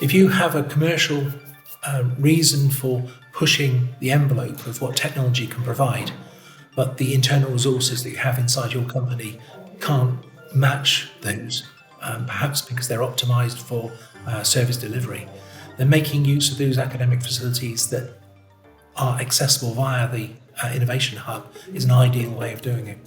If you have a commercial reason for pushing the envelope of what technology can provide, but the internal resources that you have inside your company can't match those, perhaps because they're optimized for service delivery, then making use of those academic facilities that are accessible via the Innovation Hub is an ideal way of doing it.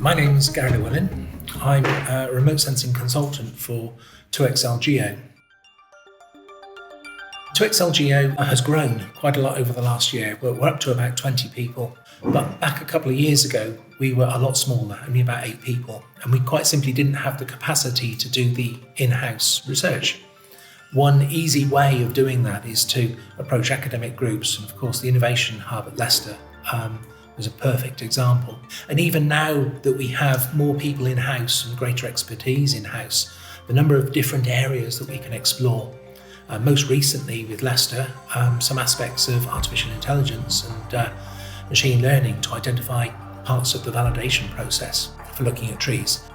My name is Llewellyn. I'm a remote sensing consultant for 2ExcelGeo. 2ExcelGeo has grown quite a lot over the last year. We're up to about 20 people, but back a couple of years ago, we were a lot smaller, only about 8 people, and we quite simply didn't have the capacity to do the in-house research. One easy way of doing that is to approach academic groups, and of course the Innovation Hub at Leicester was a perfect example. And even now that we have more people in-house and greater expertise in-house, the number of different areas that we can explore, most recently with Leicester, some aspects of artificial intelligence and machine learning to identify parts of the validation process for looking at trees.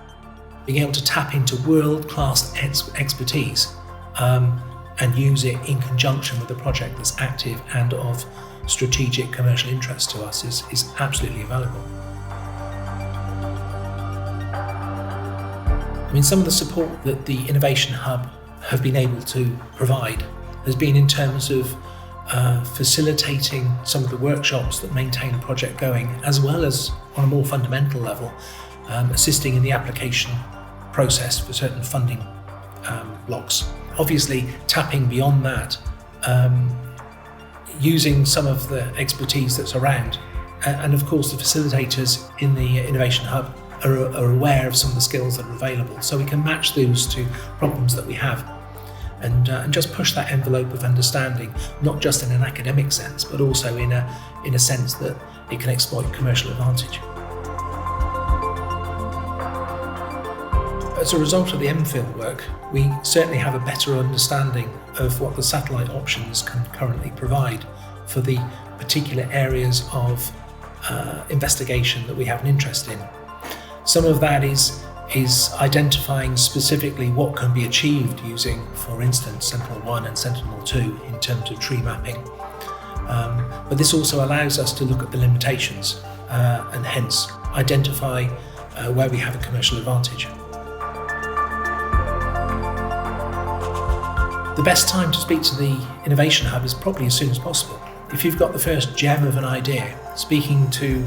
Being able to tap into world-class expertise and use it in conjunction with a project that's active and of strategic commercial interest to us is absolutely invaluable. I mean, some of the support that the Innovation Hub have been able to provide has been in terms of facilitating some of the workshops that maintain a project going, as well as on a more fundamental level, assisting in the application process for certain funding blocks. Obviously, tapping beyond that, using some of the expertise that's around, and of course the facilitators in the Innovation Hub are aware of some of the skills that are available, so we can match those to problems that we have and just push that envelope of understanding, not just in an academic sense, but also in a sense that it can exploit commercial advantage. As a result of the MPhil work, we certainly have a better understanding of what the satellite options can currently provide for the particular areas of investigation that we have an interest in. Some of that is identifying specifically what can be achieved using, for instance, Sentinel-1 and Sentinel-2 in terms of tree mapping. But this also allows us to look at the limitations and hence identify where we have a commercial advantage. The best time to speak to the Innovation Hub is probably as soon as possible. If you've got the first gem of an idea, speaking to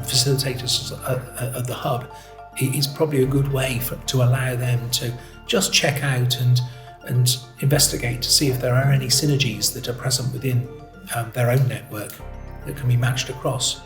facilitators at the Hub is probably a good way to allow them to just check out and investigate to see if there are any synergies that are present within their own network that can be matched across.